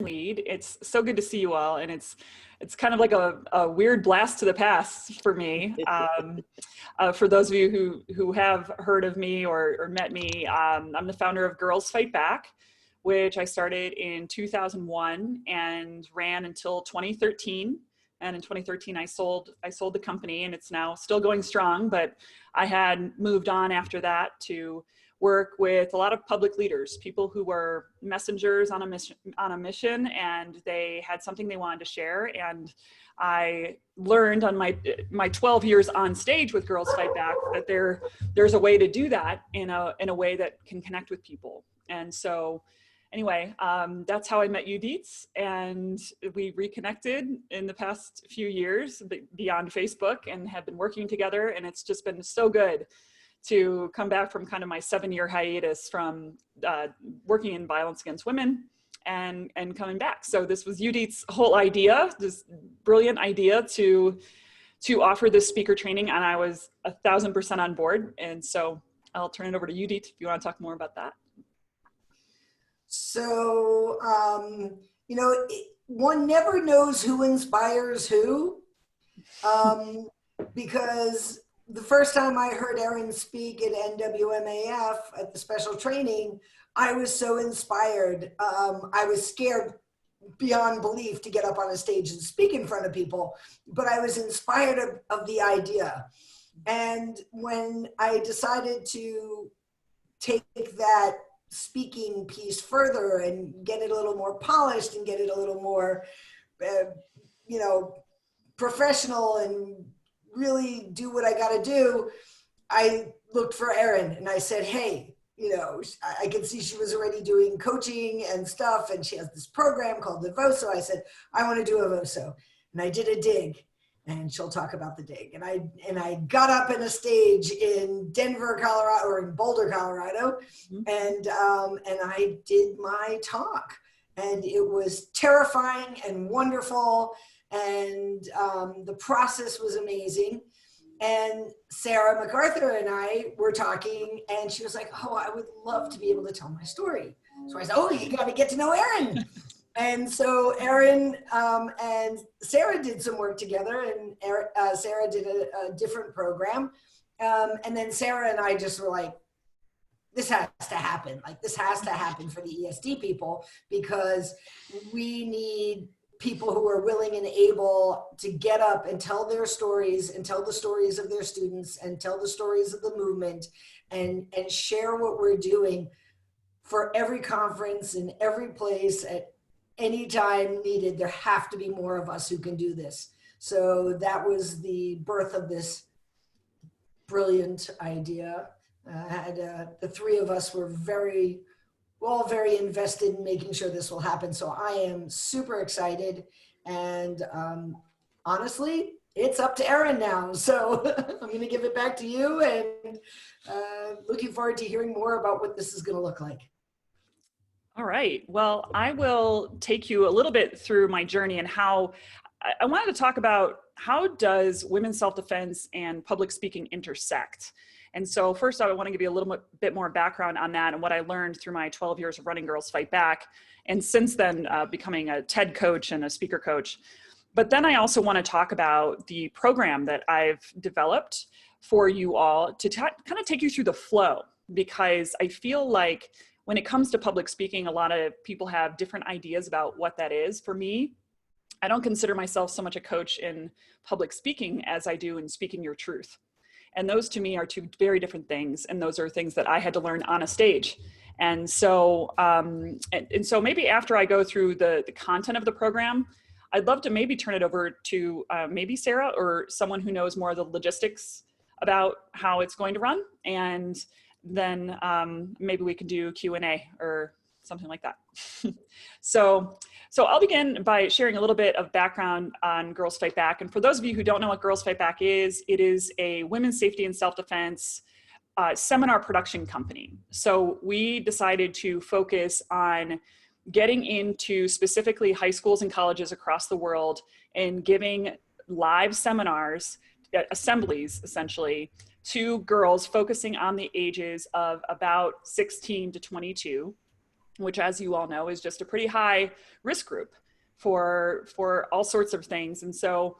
Weed. It's so good to see you all, and it's kind of like a weird blast to the past for me. For those of you who have heard of me or met me, I'm the founder of Girls Fight Back, which I started in 2001 and ran until 2013. And in 2013, I sold the company, and it's now still going strong. But I had moved on after that to work with a lot of public leaders, people who were messengers on a mission, and they had something they wanted to share. And I learned on my 12 years on stage with Girls Fight Back that there's a way to do that in a way that can connect with people. And so anyway, that's how I met Yehudit, and we reconnected in the past few years beyond Facebook and have been working together, and it's just been so good to come back from kind of my 7-year hiatus from working in violence against women and coming back. So this was Yehudit's whole idea, this brilliant idea to offer this speaker training, and I was 1,000% on board. And so I'll turn it over to Yehudit if you want to talk more about that. So, one never knows who inspires who, because the first time I heard Erin speak at NWMAF at the special training, I was so inspired. I was scared beyond belief to get up on a stage and speak in front of people, but I was inspired of the idea. And when I decided to take that speaking piece further and get it a little more polished and get it a little more, professional and really do what I got to do, I looked for Erin and I said, hey, I could see she was already doing coaching and stuff, and she has this program called EVOSO. I said, I want to do EVOSO. And I did a dig, and she'll talk about the dig. And I got up in a stage in Denver, Colorado, or in Boulder, Colorado, and I did my talk. And it was terrifying and wonderful, and the process was amazing. And Sarah MacArthur and I were talking, and she was like, oh, I would love to be able to tell my story. So I said, oh, you got to get to know Erin. And so Erin and Sarah did some work together, and Sarah did a different program. And then Sarah and I just were like, this has to happen. Like, this has to happen for the ESD people, because we need people who are willing and able to get up and tell their stories and tell the stories of their students and tell the stories of the movement and share what we're doing for every conference in every place at any time needed. There have to be more of us who can do this. So that was the birth of this brilliant idea. The three of us were all very invested in making sure this will happen. So I am super excited, and honestly, it's up to Erin now. So I'm going to give it back to you, and looking forward to hearing more about what this is going to look like. All right. Well, I will take you a little bit through my journey and how I wanted to talk about how does women's self-defense and public speaking intersect. And so first I want to give you a little bit more background on that and what I learned through my 12 years of running Girls Fight Back, and since then becoming a TED coach and a speaker coach. But then I also want to talk about the program that I've developed for you all to kind of take you through the flow, because I feel like when it comes to public speaking, a lot of people have different ideas about what that is. For me, I don't consider myself so much a coach in public speaking as I do in speaking your truth. And those to me are two very different things. And those are things that I had to learn on a stage. And so, so maybe after I go through the content of the program, I'd love to maybe turn it over to maybe Sarah or someone who knows more of the logistics about how it's going to run. And then maybe we can do Q&A or something like that. So I'll begin by sharing a little bit of background on Girls Fight Back. And for those of you who don't know what Girls Fight Back is, it is a women's safety and self-defense seminar production company. So we decided to focus on getting into specifically high schools and colleges across the world and giving live seminars, assemblies essentially, to girls focusing on the ages of about 16 to 22. which, as you all know, is just a pretty high risk group for all sorts of things. And so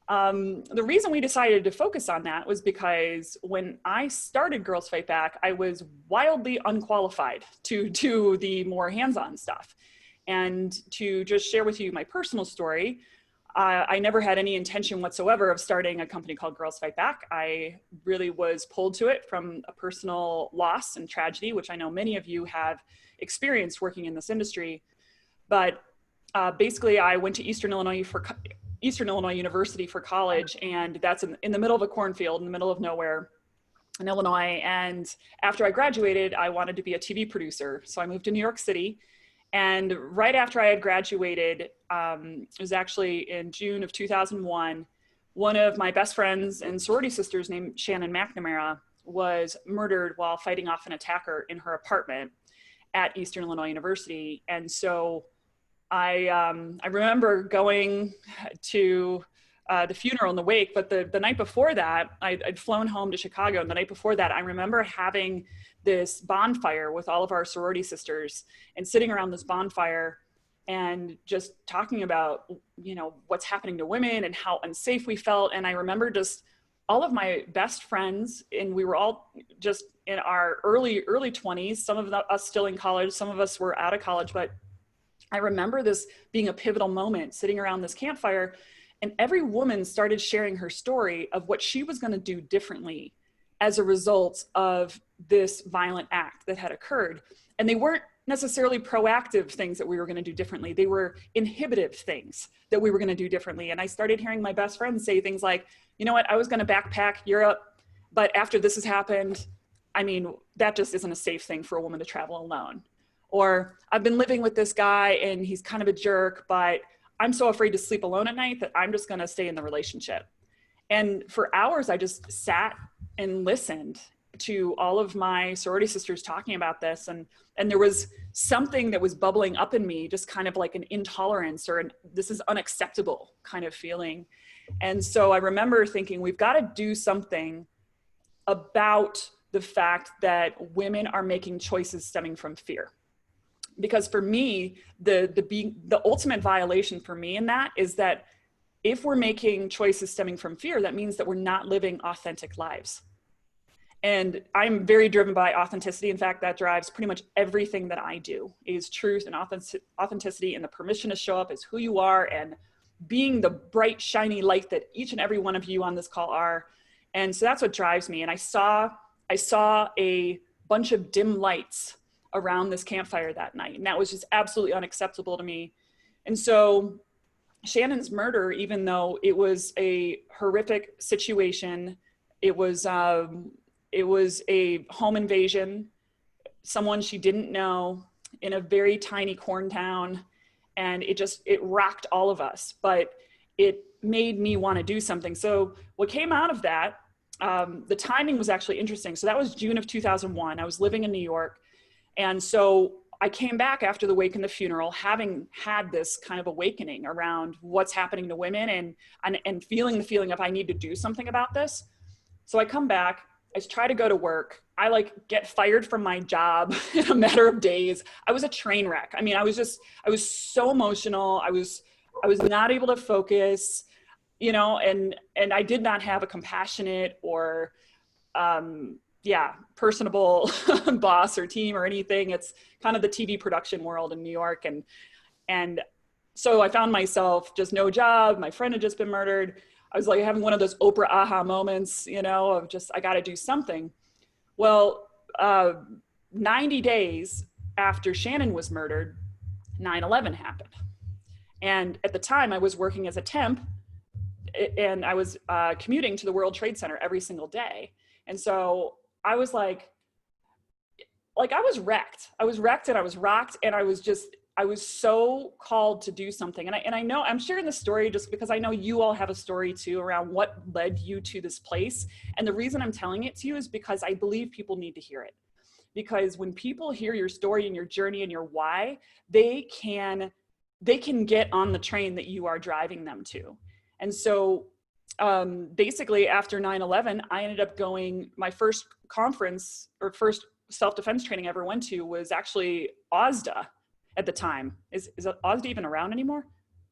the reason we decided to focus on that was because when I started Girls Fight Back, I was wildly unqualified to do the more hands-on stuff. And to just share with you my personal story, I never had any intention whatsoever of starting a company called Girls Fight Back. I really was pulled to it from a personal loss and tragedy, which I know many of you have experienced working in this industry. But basically, I went to Eastern Illinois University for college, and that's in the middle of a cornfield in the middle of nowhere in Illinois. And after I graduated, I wanted to be a TV producer. So I moved to New York City. And right after I had graduated, it was actually in June of 2001, one of my best friends and sorority sisters named Shannon McNamara was murdered while fighting off an attacker in her apartment at Eastern Illinois University. And so I remember going to the funeral and the wake, but the night before that, I'd flown home to Chicago. And the night before that, I remember having this bonfire with all of our sorority sisters and sitting around this bonfire and just talking about, you know, what's happening to women and how unsafe we felt. And I remember just all of my best friends, and we were all just in our early 20s, some of us still in college, some of us were out of college, but I remember this being a pivotal moment, sitting around this campfire, and every woman started sharing her story of what she was going to do differently as a result of this violent act that had occurred. And they weren't necessarily proactive things that we were going to do differently. They were inhibitive things that we were going to do differently. And I started hearing my best friends say things like, you know what, I was going to backpack Europe, but after this has happened, I mean, that just isn't a safe thing for a woman to travel alone. Or I've been living with this guy and he's kind of a jerk, but I'm so afraid to sleep alone at night that I'm just going to stay in the relationship. And for hours, I just sat and listened to all of my sorority sisters talking about this. And there was something that was bubbling up in me, just kind of like an intolerance or this is unacceptable kind of feeling. And so I remember thinking, we've got to do something about the fact that women are making choices stemming from fear. Because for me, the ultimate violation for me in that is that if we're making choices stemming from fear, that means that we're not living authentic lives. And I'm very driven by authenticity. In fact, that drives pretty much everything that I do is truth and authenticity and the permission to show up as who you are and being the bright, shiny light that each and every one of you on this call are. And so that's what drives me. And I saw a bunch of dim lights around this campfire that night. And that was just absolutely unacceptable to me. And so Shannon's murder, even though it was a horrific situation, it was a home invasion, someone she didn't know in a very tiny corn town. And it rocked all of us, but it made me want to do something. So what came out of that, the timing was actually interesting. So that was June of 2001. I was living in New York. And so I came back after the wake and the funeral, having had this kind of awakening around what's happening to women and feeling the feeling of I need to do something about this. So I come back, I try to go to work. I get fired from my job in a matter of days. I was a train wreck. I mean, I was so emotional. I was not able to focus, you know, and I did not have a compassionate or, personable boss or team or anything. It's kind of the TV production world in New York. And so I found myself just no job. My friend had just been murdered. I was like having one of those Oprah aha moments, you know, of just, I got to do something. Well, 90 days after Shannon was murdered, 9/11 happened. And at the time I was working as a temp and I was commuting to the World Trade Center every single day. And so I was like I was wrecked. I was wrecked and I was rocked. And I was so called to do something. And I know I'm sharing this story just because I know you all have a story too around what led you to this place. And the reason I'm telling it to you is because I believe people need to hear it. Because when people hear your story and your journey and your why, they can get on the train that you are driving them to. And so basically after 9/11, I ended up going my first conference or first self-defense training I ever went to was actually OSDA at the time. Is OSDA even around anymore?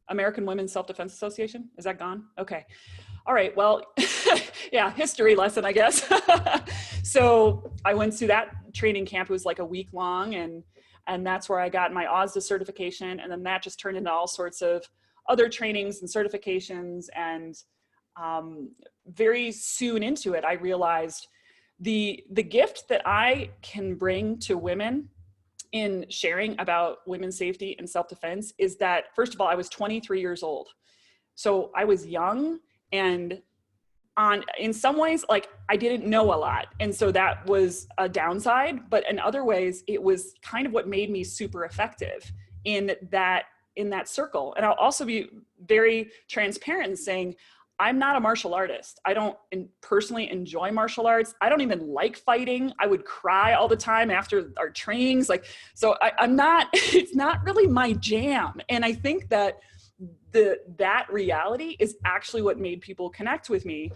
American Women's Self-Defense Association? Is that gone? Okay. All right, well, yeah, history lesson, I guess. So I went to that training camp. It was like a week long, and that's where I got my OSDA certification. And then that just turned into all sorts of other trainings and certifications. And very soon into it, I realized the gift that I can bring to women in sharing about women's safety and self-defense is that, first of all, I was 23 years old. So I was young, and in some ways, like, I didn't know a lot. And so that was a downside, but in other ways, it was kind of what made me super effective in that circle. And I'll also be very transparent in saying, I'm not a martial artist. I don't personally enjoy martial arts. I don't even like fighting. I would cry all the time after our trainings. Like, so I'm not, it's not really my jam. And I think that that reality is actually what made people connect with me.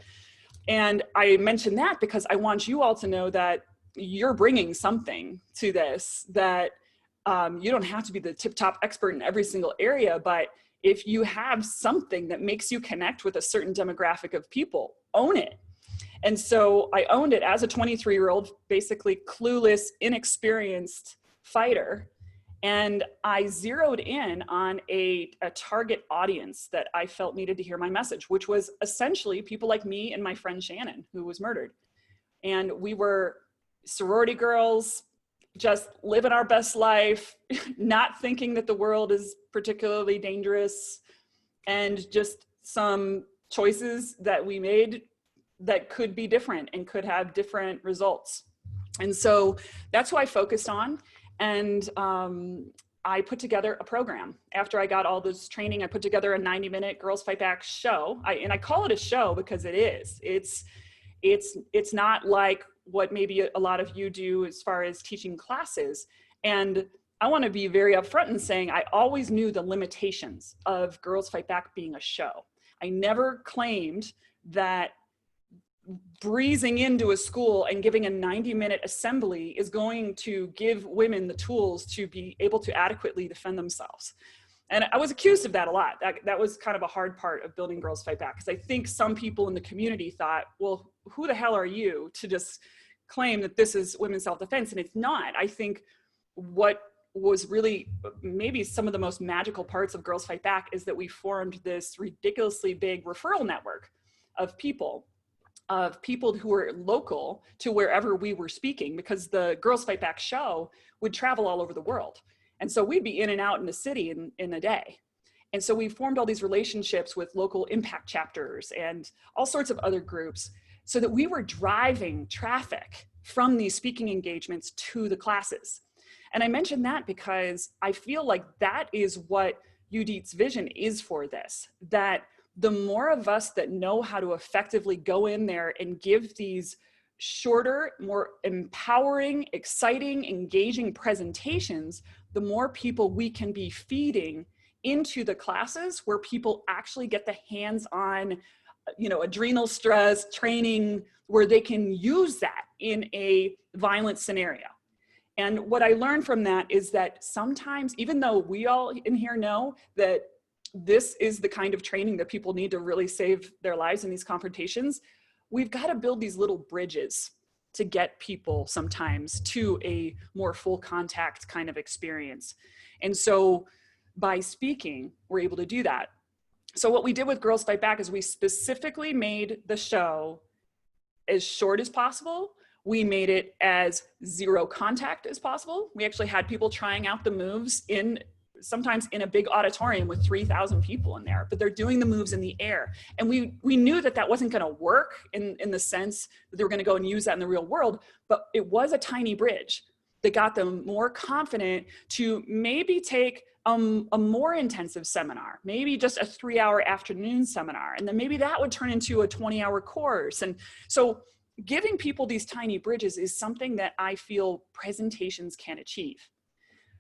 And I mention that because I want you all to know that you're bringing something to this, that you don't have to be the tip-top expert in every single area, but if you have something that makes you connect with a certain demographic of people, own it. And so I owned it as a 23-year-old, basically clueless, inexperienced fighter. And I zeroed in on a target audience that I felt needed to hear my message, which was essentially people like me and my friend Shannon, who was murdered. And we were sorority girls, just living our best life, not thinking that the world is particularly dangerous, and just some choices that we made that could be different and could have different results. And so that's who I focused on. And I put together a program. After I got all this training, I put together a 90-minute Girls Fight Back show. And I call it a show because it is. It's not like what maybe a lot of you do as far as teaching classes. And I want to be very upfront in saying I always knew the limitations of Girls Fight Back being a show. I never claimed that breezing into a school and giving a 90-minute assembly is going to give women the tools to be able to adequately defend themselves. And I was accused of that a lot. That was kind of a hard part of building Girls Fight Back, because I think some people in the community thought, well, who the hell are you to just claim that this is women's self-defense? And it's not. I think what was really maybe some of the most magical parts of Girls Fight Back is that we formed this ridiculously big referral network of people who were local to wherever we were speaking, because the Girls Fight Back show would travel all over the world. And so we'd be in and out in the city in a day. And so we formed all these relationships with local impact chapters and all sorts of other groups, so that we were driving traffic from these speaking engagements to the classes. And I mention that because I feel like that is what Yehudit's vision is for this, that the more of us that know how to effectively go in there and give these shorter, more empowering, exciting, engaging presentations, the more people we can be feeding into the classes where people actually get the hands-on, adrenal stress training, where they can use that in a violent scenario. And what I learned from that is that sometimes, even though we all in here know that this is the kind of training that people need to really save their lives in these confrontations, we've got to build these little bridges to get people sometimes to a more full contact kind of experience. And so by speaking, we're able to do that. So what we did with Girls Fight Back is we specifically made the show as short as possible. We made it as zero contact as possible. We actually had people trying out the moves sometimes in a big auditorium with 3,000 people in there, but they're doing the moves in the air. And we knew that wasn't going to work in the sense that they were going to go and use that in the real world, but it was a tiny bridge that got them more confident to maybe take a more intensive seminar, maybe just a 3-hour afternoon seminar. And then maybe that would turn into a 20-hour course. And so giving people these tiny bridges is something that I feel presentations can achieve.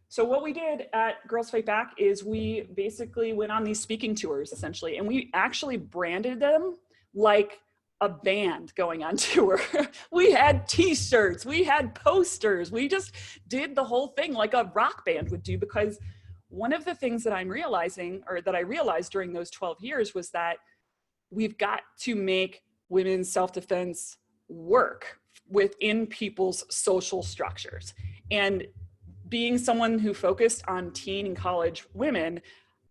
So what we did at Girls Fight Back is we basically went on these speaking tours, essentially, and we actually branded them like a band going on tour. We had t-shirts, we had posters, we just did the whole thing like a rock band would do, because one of the things that I'm realizing, or that I realized during those 12 years, was that we've got to make women's self-defense work within people's social structures. And being someone who focused on teen and college women,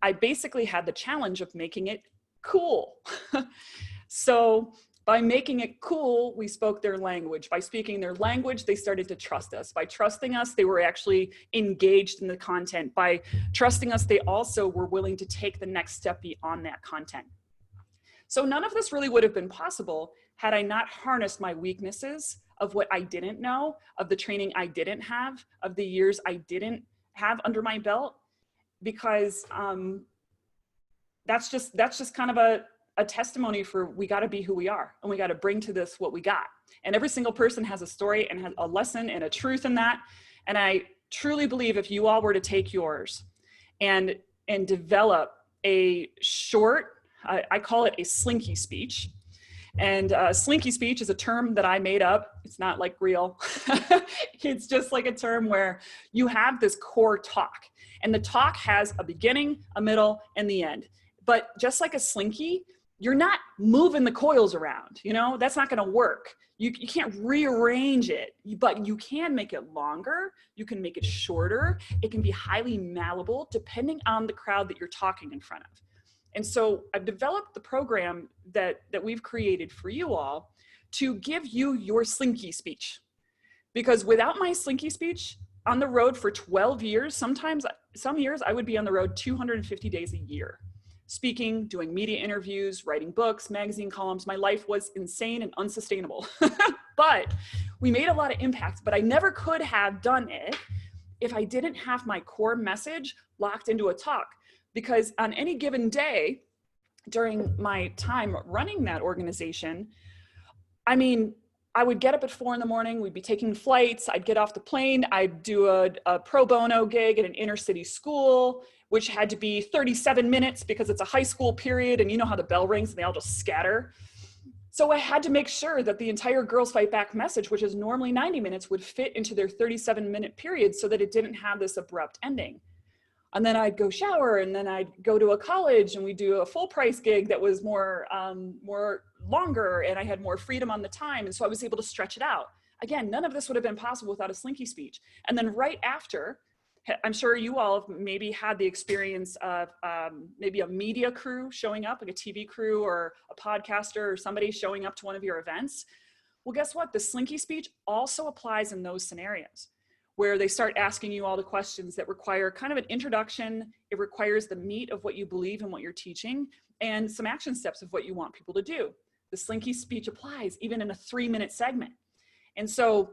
I basically had the challenge of making it cool. So by making it cool, we spoke their language. By speaking their language, they started to trust us. By trusting us, they were actually engaged in the content. By trusting us, they also were willing to take the next step beyond that content. So none of this really would have been possible had I not harnessed my weaknesses of what I didn't know, of the training I didn't have, of the years I didn't have under my belt, because that's just kind of a testimony for, we got to be who we are, and we got to bring to this what we got. And every single person has a story and has a lesson and a truth in that. And I truly believe if you all were to take yours and develop a short, I call it a slinky speech. And slinky speech is a term that I made up. It's not like real. It's just like a term where you have this core talk, and the talk has a beginning, a middle, and the end. But just like a slinky, you're not moving the coils around, you know, that's not going to work. You can't rearrange it, but you can make it longer. You can make it shorter. It can be highly malleable depending on the crowd that you're talking in front of. And so I've developed the program that we've created for you all to give you your slinky speech. Because without my slinky speech, on the road for 12 years, some years I would be on the road 250 days a year. Speaking, doing media interviews, writing books, magazine columns. My life was insane and unsustainable. But we made a lot of impact, but I never could have done it if I didn't have my core message locked into a talk. Because on any given day during my time running that organization, I mean, I would get up at 4 a.m, we'd be taking flights, I'd get off the plane, I'd do a pro bono gig at an inner city school, which had to be 37 minutes because it's a high school period, and you know how the bell rings and they all just scatter. So I had to make sure that the entire Girls Fight Back message, which is normally 90 minutes, would fit into their 37-minute period so that it didn't have this abrupt ending. And then I'd go shower, and then I'd go to a college, and we'd do a full price gig that was more longer, and I had more freedom on the time. And so I was able to stretch it out. Again, none of this would have been possible without a slinky speech. And then right after, I'm sure you all have maybe had the experience of maybe a media crew showing up, like a TV crew or a podcaster or somebody showing up to one of your events. Well, guess what? The slinky speech also applies in those scenarios, where they start asking you all the questions that require kind of an introduction. It requires the meat of what you believe and what you're teaching, and some action steps of what you want people to do. The slinky speech applies even in a 3-minute segment. And so,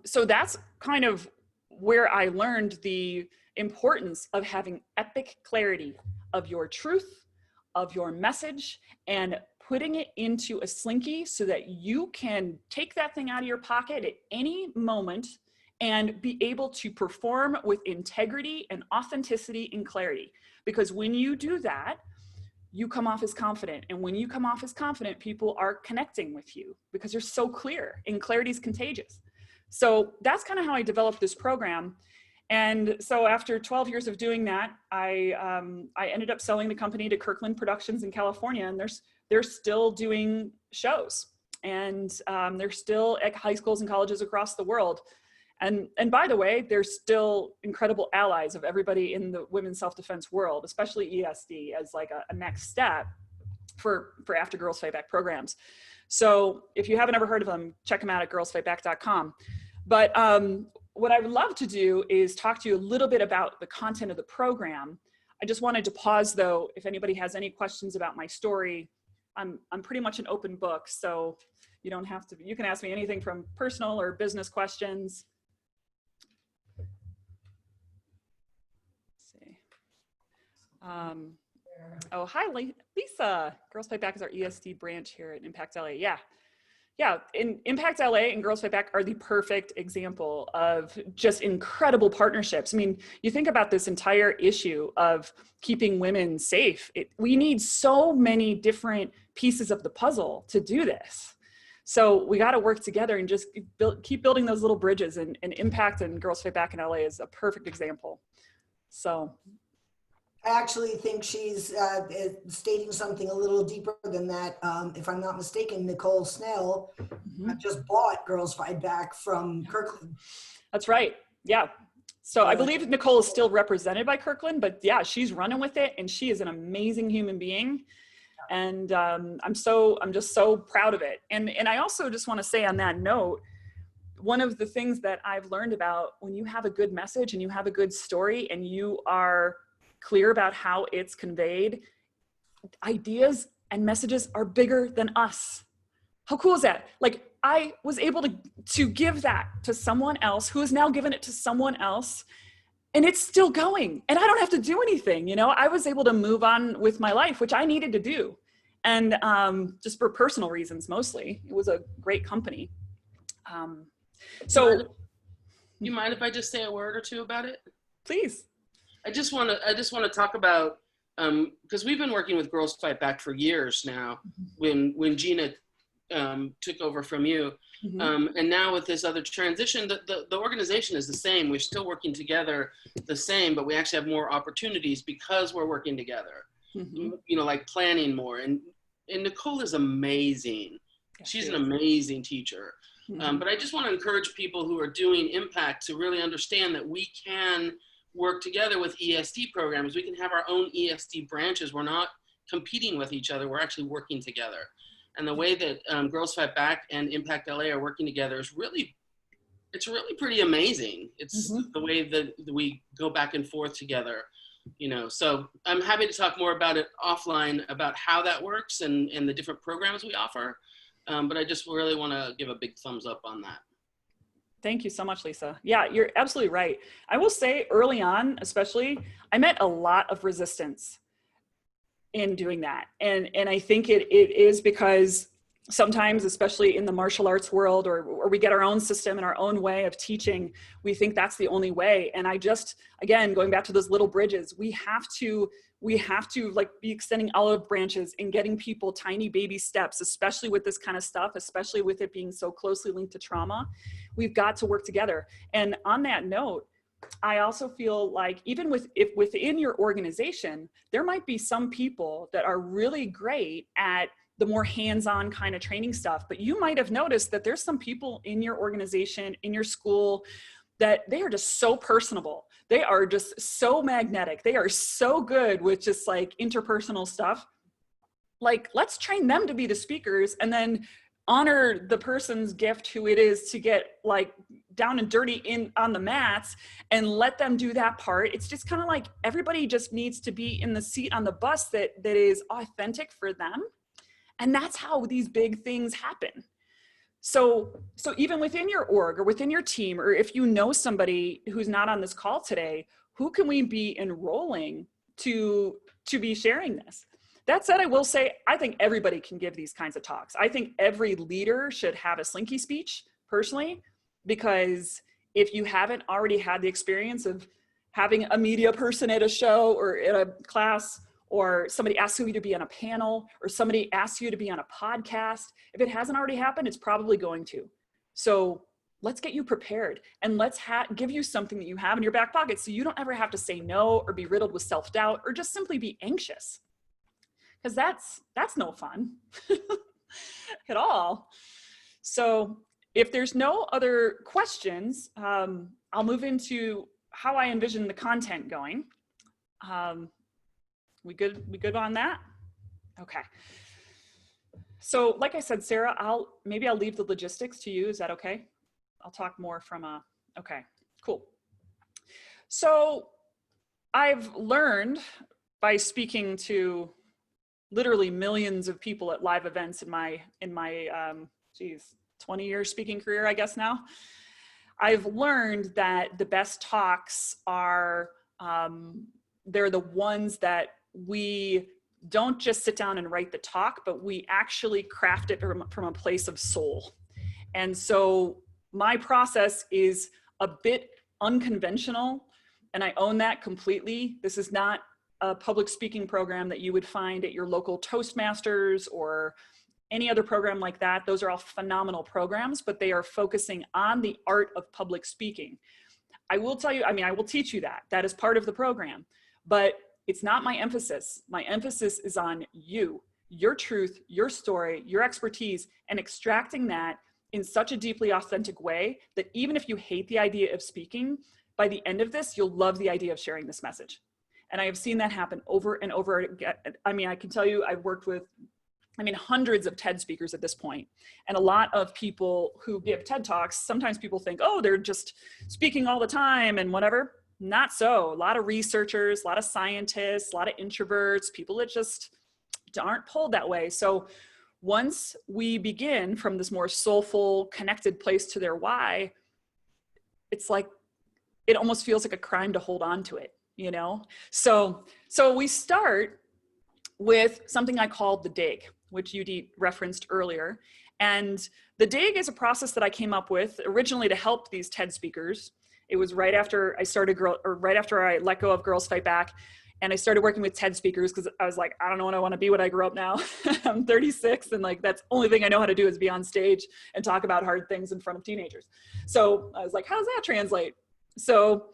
so that's kind of where I learned the importance of having epic clarity of your truth, of your message, and putting it into a slinky so that you can take that thing out of your pocket at any moment and be able to perform with integrity and authenticity and clarity. Because when you do that, you come off as confident. And when you come off as confident, people are connecting with you because you're so clear, and clarity is contagious. So that's kind of how I developed this program. And so after 12 years of doing that, I ended up selling the company to Kirkland Productions in California, and they're still doing shows, and they're still at high schools and colleges across the world. And by the way, they're still incredible allies of everybody in the women's self-defense world, especially ESD as like a next step for after Girls Fight Back programs. So if you haven't ever heard of them, check them out at girlsfightback.com. But what I would love to do is talk to you a little bit about the content of the program. I just wanted to pause though, if anybody has any questions about my story. I'm pretty much an open book, so you don't have to, you can ask me anything from personal or business questions. Oh, hi, Lisa. Girls Fight Back is our ESD branch here at Impact LA. Yeah. Yeah, in Impact LA and Girls Fight Back are the perfect example of just incredible partnerships. I mean, you think about this entire issue of keeping women safe. We need so many different pieces of the puzzle to do this. So we got to work together and just keep building those little bridges, and Impact and Girls Fight Back in LA is a perfect example. So I actually think she's stating something a little deeper than that. If I'm not mistaken, Nicole Snell just bought Girls Fight Back from Kirkland. That's right. Yeah. So I believe Nicole is still represented by Kirkland, but yeah, she's running with it, and she is an amazing human being. And I'm just so proud of it. And I also just want to say on that note, one of the things that I've learned about when you have a good message and you have a good story and you are clear about how it's conveyed, ideas and messages are bigger than us. How cool is that? Like, I was able to give that to someone else who has now given it to someone else, and it's still going, and I don't have to do anything. You know, I was able to move on with my life, which I needed to do. And just for personal reasons, mostly. It was a great company. So you mind if I just say a word or two about it? Please. I just want to talk about, because we've been working with Girls Fight Back for years now, when Gina took over from you. And now with this other transition, the organization is the same. We're still working together the same, but we actually have more opportunities because we're working together, you know, like planning more. And Nicole is amazing. She's an amazing teacher. But I just want to encourage people who are doing Impact to really understand that we can work together with ESD programs. We can have our own ESD branches. We're not competing with each other. We're actually working together. And the way that Girls Fight Back and Impact LA are working together is really pretty amazing. It's the way that we go back and forth together, you know. So I'm happy to talk more about it offline, about how that works and the different programs we offer. But I just really want to give a big thumbs up on that. Thank you so much, Lisa. Yeah, you're absolutely right. I will say early on, especially, I met a lot of resistance in doing that. And I think it is because sometimes, especially in the martial arts world, or we get our own system and our own way of teaching, we think that's the only way. And I just, again, going back to those little bridges, we have to like be extending olive branches and getting people tiny baby steps, especially with this kind of stuff, especially with it being so closely linked to trauma. We've got to work together. And on that note, I also feel like even if within your organization, there might be some people that are really great at the more hands-on kind of training stuff, but you might have noticed that there's some people in your organization, in your school, that they are just so personable. They are just so magnetic. They are so good with just like interpersonal stuff. Like, let's train them to be the speakers and then honor the person's gift who it is to get like down and dirty on the mats and let them do that part. It's just kind of like everybody just needs to be in the seat on the bus that is authentic for them. And that's how these big things happen. So even within your org or within your team, or if you know somebody who's not on this call today, who can we be enrolling to be sharing this? That said, I will say, I think everybody can give these kinds of talks. I think every leader should have a Slinky speech, personally, because if you haven't already had the experience of having a media person at a show or at a class, or somebody asks you to be on a panel, or somebody asks you to be on a podcast, if it hasn't already happened, it's probably going to. So let's get you prepared, and let's give you something that you have in your back pocket so you don't ever have to say no or be riddled with self-doubt or just simply be anxious. Because that's no fun at all. So if there's no other questions, I'll move into how I envision the content going. We good on that? Okay. So like I said, Sarah, maybe I'll leave the logistics to you. Is that okay? I'll talk more from okay, cool. So I've learned by speaking to literally millions of people at live events in my 20-year speaking career, I guess now. I've learned that the best talks are, they're the ones that we don't just sit down and write the talk, but we actually craft it from a place of soul. And so my process is a bit unconventional, and I own that completely. This is not a public speaking program that you would find at your local Toastmasters or any other program like that. Those are all phenomenal programs, but they are focusing on the art of public speaking. I will tell you, I mean, I will teach you that. That is part of the program, but it's not my emphasis. My emphasis is on you, your truth, your story, your expertise, and extracting that in such a deeply authentic way that even if you hate the idea of speaking, by the end of this, you'll love the idea of sharing this message. And I have seen that happen over and over again. I mean, I can tell you, I've worked with, hundreds of TED speakers at this point. And a lot of people who give TED Talks, sometimes people think, oh, they're just speaking all the time and whatever. Not so. A lot of researchers, a lot of scientists, a lot of introverts, people that just aren't pulled that way. So once we begin from this more soulful, connected place to their why, it's like, it almost feels like a crime to hold on to it, you know? So we start with something I called the dig, which Yehudit referenced earlier. And the dig is a process that I came up with originally to help these TED speakers. It was right after I let go of Girls Fight Back, and I started working with TED speakers because I was like, I don't know what I want to be when I grow up now. I'm 36, and like that's the only thing I know how to do is be on stage and talk about hard things in front of teenagers. So I was like, how does that translate? So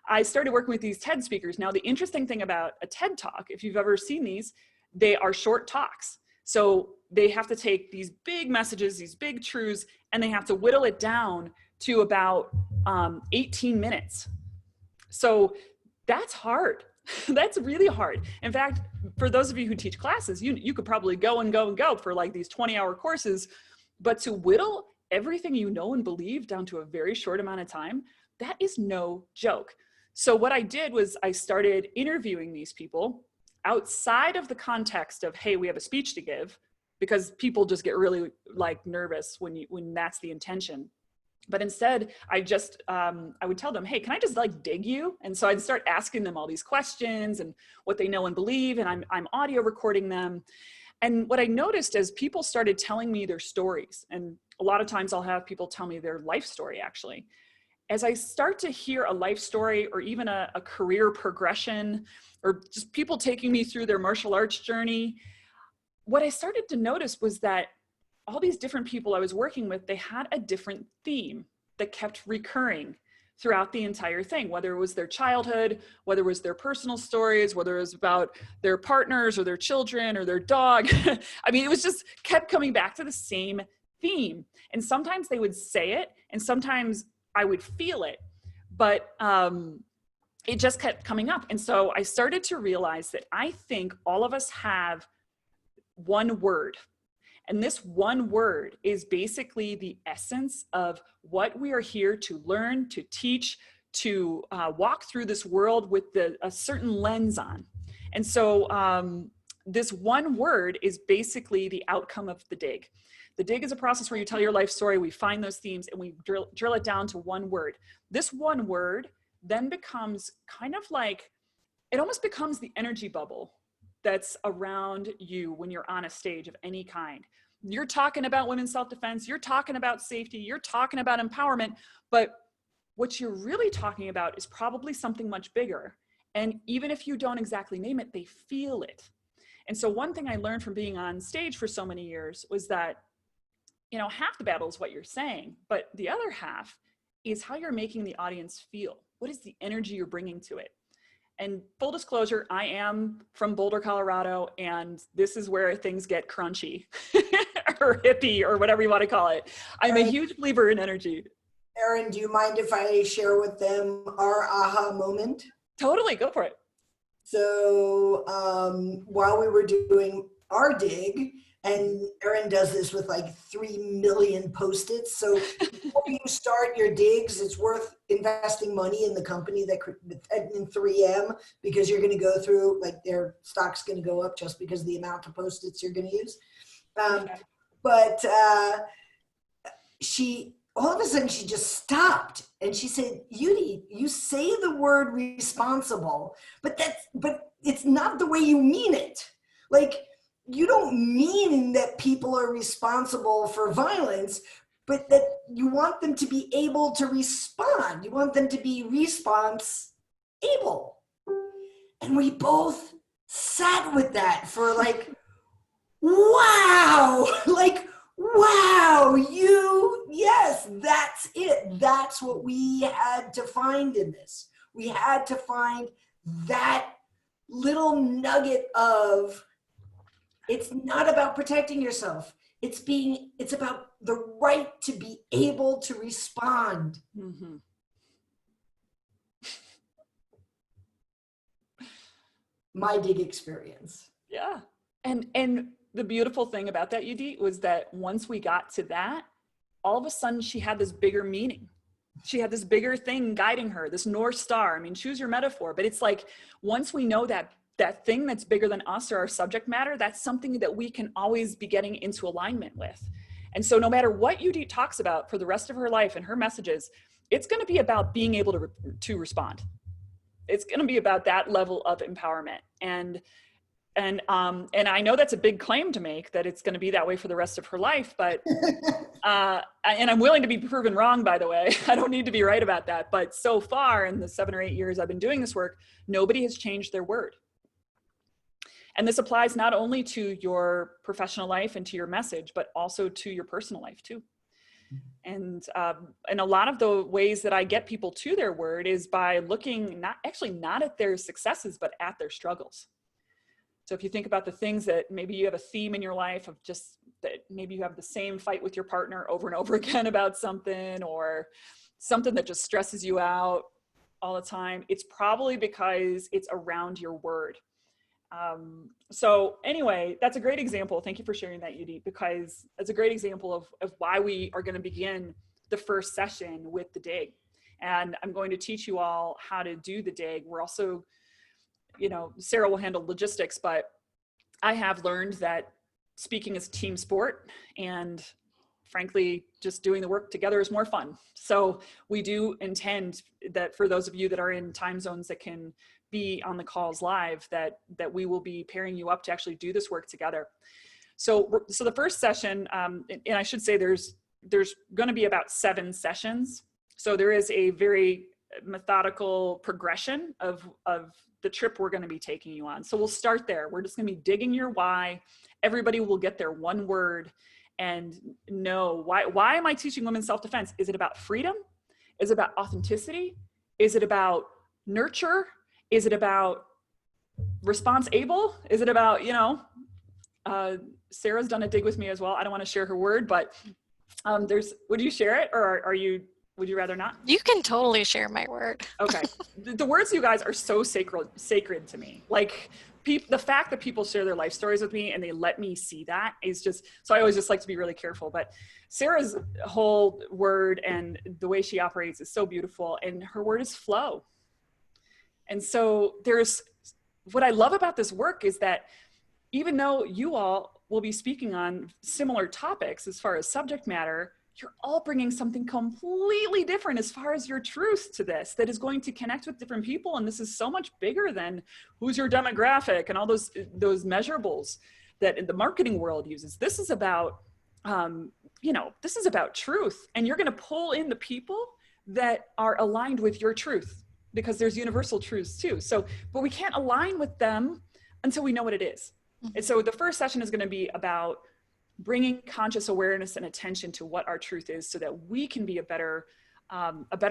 I started working with these TED speakers. Now, the interesting thing about a TED Talk, if you've ever seen these, they are short talks. So they have to take these big messages, these big truths, and they have to whittle it down to about 18 minutes. So that's hard. That's really hard. In fact, for those of you who teach classes, you could probably go and go and go for like these 20-hour courses, but to whittle everything you know and believe down to a very short amount of time, that is no joke. So what I did was I started interviewing these people outside of the context of, hey, we have a speech to give, because people just get really like nervous when that's the intention. But instead, I would tell them, hey, can I just like dig you? And so I'd start asking them all these questions and what they know and believe, and I'm audio recording them. And what I noticed is people started telling me their stories. And a lot of times I'll have people tell me their life story, actually. As I start to hear a life story or even a career progression, or just people taking me through their martial arts journey, what I started to notice was that all these different people I was working with, they had a different theme that kept recurring throughout the entire thing, whether it was their childhood, whether it was their personal stories, whether it was about their partners or their children or their dog. I mean, it was just kept coming back to the same theme. And sometimes they would say it, and sometimes I would feel it, but it just kept coming up. And so I started to realize that I think all of us have one word. And this one word is basically the essence of what we are here to learn, to teach, to walk through this world with a certain lens on. And so this one word is basically the outcome of the dig. The dig is a process where you tell your life story, we find those themes, and we drill it down to one word. This one word then becomes kind of like, it almost becomes the energy bubble that's around you when you're on a stage of any kind. You're talking about women's self-defense, you're talking about safety, you're talking about empowerment, but what you're really talking about is probably something much bigger. And even if you don't exactly name it, they feel it. And so one thing I learned from being on stage for so many years was that, you know, half the battle is what you're saying, but the other half is how you're making the audience feel. What is the energy you're bringing to it? And full disclosure, I am from Boulder, Colorado, and this is where things get crunchy or hippie or whatever you want to call it. I'm a huge believer in energy. Erin, do you mind if I share with them our aha moment? Totally, go for it. So while we were doing our dig, and Erin does this with like 3 million Post-its. So before you start your digs, it's worth investing money in the company that in 3M, because you're going to go through, like, their stock's going to go up just because of the amount of Post-its you're going to use. But she, all of a sudden, she just stopped and she said, Yehudit, you say the word responsible, but it's not the way you mean it. Like, you don't mean that people are responsible for violence, but that you want them to be able to respond. You want them to be response able. And we both sat with that for like, wow, like, wow, yes, that's it. That's what we had to find in this. We had to find that little nugget of, it's not about protecting yourself. It's about the right to be able to respond. Mm-hmm. My big experience. Yeah. And the beautiful thing about that, Yehudit, was that once we got to that, all of a sudden she had this bigger meaning. She had this bigger thing guiding her, this North Star. I mean, choose your metaphor, but it's like, once we know that thing that's bigger than us or our subject matter, that's something that we can always be getting into alignment with. And so no matter what Yehudit talks about for the rest of her life and her messages, it's going to be about being able to respond. It's going to be about that level of empowerment. And I know that's a big claim to make, that it's going to be that way for the rest of her life, but, and I'm willing to be proven wrong, by the way. I don't need to be right about that. But so far in the 7 or 8 years I've been doing this work, nobody has changed their word. And this applies not only to your professional life and to your message, but also to your personal life too. And a lot of the ways that I get people to their word is by looking not at their successes, but at their struggles. So if you think about the things that maybe you have a theme in your life of just that, maybe you have the same fight with your partner over and over again about something, or something that just stresses you out all the time, it's probably because it's around your word. So anyway, that's a great example. Thank you for sharing that, Yehudit, because it's a great example of why we are going to begin the first session with the dig. And I'm going to teach you all how to do the dig. We're also, Sarah will handle logistics, but I have learned that speaking is a team sport, and frankly, just doing the work together is more fun. So we do intend that for those of you that are in time zones that can be on the calls live, that we will be pairing you up to actually do this work together. So the first session, and I should say there's going to be about 7 sessions. So there is a very methodical progression of the trip we're going to be taking you on. So we'll start there. We're just going to be digging your why. Everybody will get their one word and know why am I teaching women self-defense? Is it about freedom? Is it about authenticity? Is it about nurture? Is it about response able? Is it about, Sarah's done a dig with me as well. I don't want to share her word, but would you share it, or would you rather not? You can totally share my word. Okay. The words, you guys, are so sacred to me. Like the fact that people share their life stories with me and they let me see that is just, so I always just like to be really careful. But Sarah's whole word and the way she operates is so beautiful, and her word is flow. And so what I love about this work is that even though you all will be speaking on similar topics as far as subject matter, you're all bringing something completely different as far as your truth to this that is going to connect with different people. And this is so much bigger than who's your demographic and all those measurables that the marketing world uses. This is about, this is about truth. And you're going to pull in the people that are aligned with your truth, because there's universal truths too. So, but we can't align with them until we know what it is. Mm-hmm. And so the first session is going to be about bringing conscious awareness and attention to what our truth is, so that we can be a better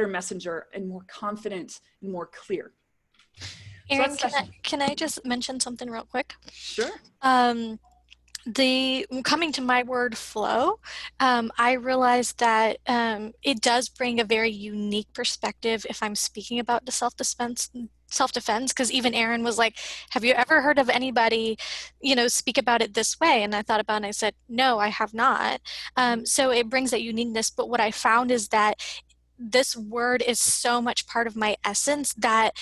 messenger and more confident and more clear. Erin, can I just mention something real quick? Sure. Coming to my word flow, I realized that it does bring a very unique perspective if I'm speaking about the self-defense, because even Erin was like, have you ever heard of anybody, speak about it this way? And I thought about it and I said, no, I have not. So it brings that uniqueness. But what I found is that this word is so much part of my essence that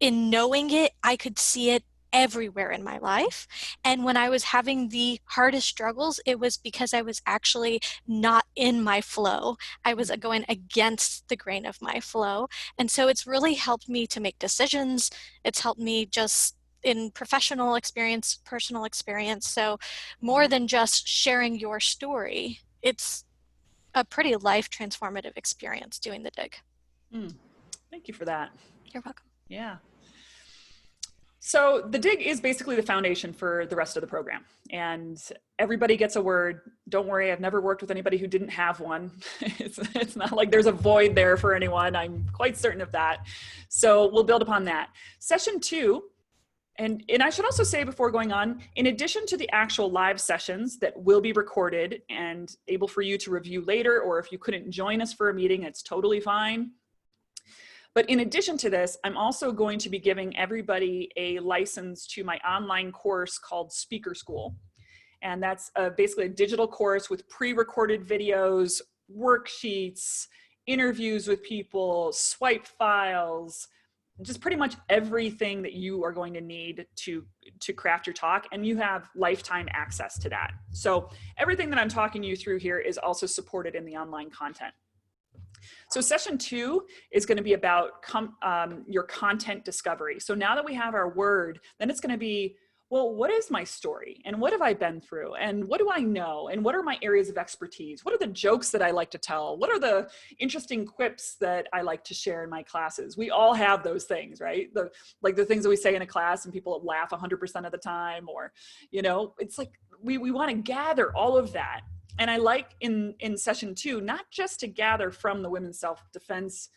in knowing it, I could see it everywhere in my life. And when I was having the hardest struggles, it was because I was actually not in my flow. I was going against the grain of my flow. And so it's really helped me to make decisions. It's helped me just in professional experience, personal experience. So more than just sharing your story, it's a pretty life transformative experience doing the dig. Thank you for that. You're welcome. Yeah. So the dig is basically the foundation for the rest of the program, and everybody gets a word. Don't worry, I've never worked with anybody who didn't have one. It's not like there's a void there for anyone. I'm quite certain of that. So we'll build upon that. Session 2, and I should also say before going on, in addition to the actual live sessions that will be recorded and able for you to review later, or if you couldn't join us for a meeting, it's totally fine. But in addition to this, I'm also going to be giving everybody a license to my online course called Speaker School. And that's basically a digital course with pre-recorded videos, worksheets, interviews with people, swipe files, just pretty much everything that you are going to need to craft your talk, and you have lifetime access to that. So everything that I'm talking you through here is also supported in the online content. So session 2 is going to be about your content discovery. So now that we have our word, then it's going to be, well, what is my story? And what have I been through? And what do I know? And what are my areas of expertise? What are the jokes that I like to tell? What are the interesting quips that I like to share in my classes? We all have those things, right? Like the things that we say in a class and people laugh 100% of the time, or, you know, it's like we want to gather all of that. And I like in session 2, not just to gather from the women's self-defense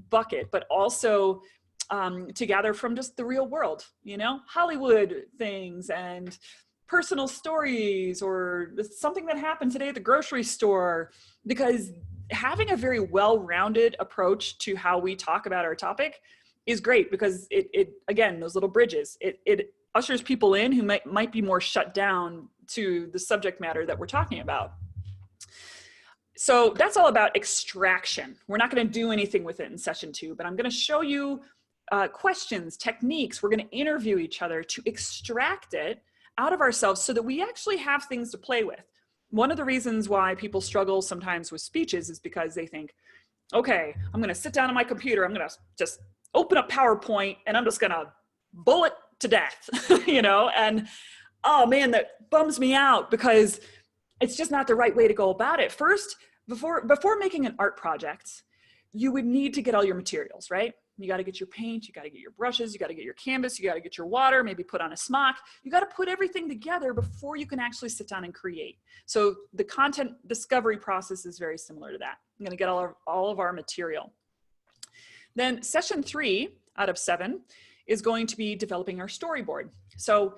bucket, but also to gather from just the real world, you know, Hollywood things and personal stories, or something that happened today at the grocery store, because having a very well-rounded approach to how we talk about our topic is great, because it again, those little bridges, it ushers people in who might be more shut down to the subject matter that we're talking about. So that's all about extraction. We're not going to do anything with it in session 2, but I'm going to show you questions, techniques. We're going to interview each other to extract it out of ourselves so that we actually have things to play with. One of the reasons why people struggle sometimes with speeches is because they think, okay, I'm going to sit down on my computer, I'm going to just open up PowerPoint and I'm just going to bullet to death, you know, and oh man, that bums me out, because it's just not the right way to go about it. First, before making an art project, you would need to get all your materials, right? You got to get your paint, you got to get your brushes, you got to get your canvas, you got to get your water, maybe put on a smock. You got to put everything together before you can actually sit down and create. So the content discovery process is very similar to that. I'm going to get all of our material. Then session 3 out of 7 is going to be developing our storyboard. So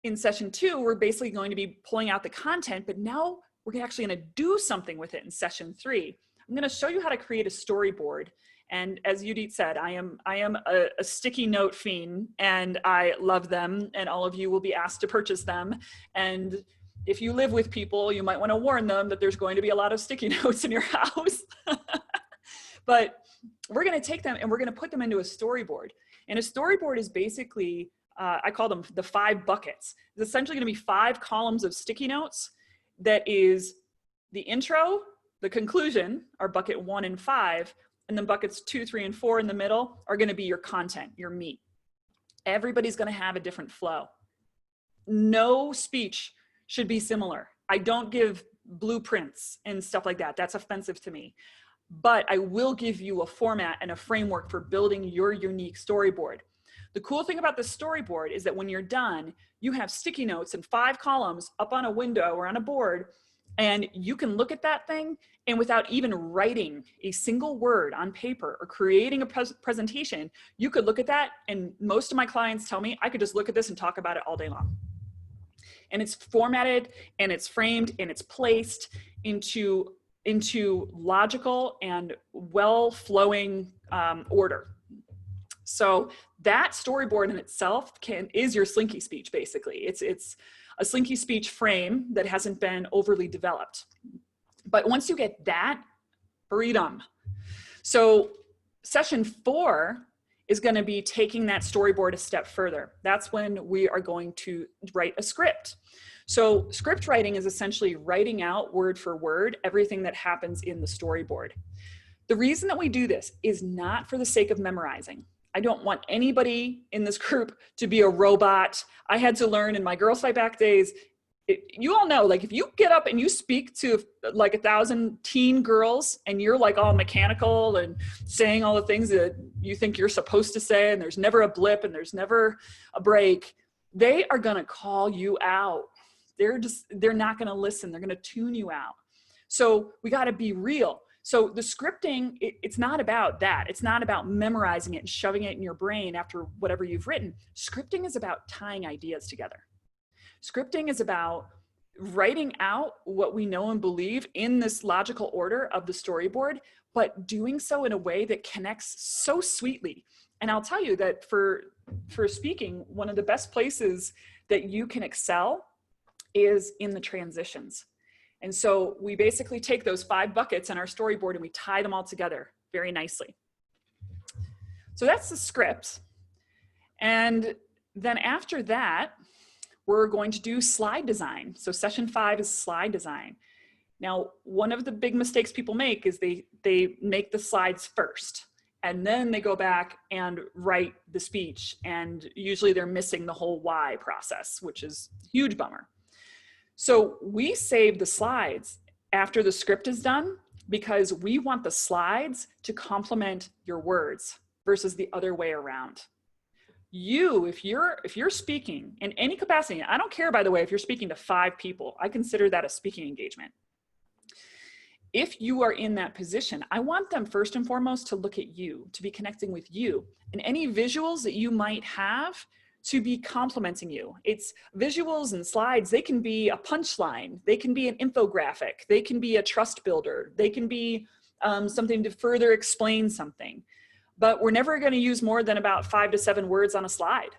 in session 2, we're basically going to be pulling out the content, but now we're actually going to do something with it in session 3. I'm going to show you how to create a storyboard. And as Yehudit said, I am a sticky note fiend, and I love them, and all of you will be asked to purchase them. And if you live with people, you might want to warn them that there's going to be a lot of sticky notes in your house. But we're going to take them and we're going to put them into a storyboard. And a storyboard is basically, I call them the 5 buckets. It's essentially going to be 5 columns of sticky notes. That is the intro, the conclusion, are bucket 1 and 5, and then buckets 2, 3, and 4 in the middle are going to be your content, your meat. Everybody's going to have a different flow. No speech should be similar. I don't give blueprints and stuff like that. That's offensive to me. But I will give you a format and a framework for building your unique storyboard. The cool thing about the storyboard is that when you're done, you have sticky notes in 5 columns up on a window or on a board, and you can look at that thing, and without even writing a single word on paper or creating a presentation, you could look at that, and most of my clients tell me I could just look at this and talk about it all day long. And it's formatted, and it's framed, and it's placed into logical and well-flowing order. So that storyboard in itself is your slinky speech, basically. It's a slinky speech frame that hasn't been overly developed. But once you get that, freedom. So session 4 is going to be taking that storyboard a step further. That's when we are going to write a script. So script writing is essentially writing out word for word everything that happens in the storyboard. The reason that we do this is not for the sake of memorizing. I don't want anybody in this group to be a robot. I had to learn in my Girls Fight Back days, you all know, like if you get up and you speak to like 1,000 teen girls and you're like all mechanical and saying all the things that you think you're supposed to say, and there's never a blip and there's never a break, they are gonna call you out. They're not gonna listen. They're gonna tune you out. So we gotta be real. So the scripting, it's not about that. It's not about memorizing it and shoving it in your brain after whatever you've written. Scripting is about tying ideas together. Scripting is about writing out what we know and believe in this logical order of the storyboard, but doing so in a way that connects so sweetly. And I'll tell you that for speaking, one of the best places that you can excel is in the transitions. And so we basically take those 5 buckets in our storyboard and we tie them all together very nicely. So that's the script. And then after that, we're going to do slide design. So session 5 is slide design. Now, one of the big mistakes people make is they make the slides first, and then they go back and write the speech. And usually they're missing the whole why process, which is a huge bummer. So we save the slides after the script is done because we want the slides to complement your words versus the other way around. If you're speaking in any capacity, I don't care, by the way, if you're speaking to 5 people, I consider that a speaking engagement. If you are in that position, I want them first and foremost to look at you, to be connecting with you, and any visuals that you might have to be complimenting you. It's visuals and slides. They can be a punchline. They can be an infographic. They can be a trust builder. They can be something to further explain something. But we're never going to use more than about 5 to 7 words on a slide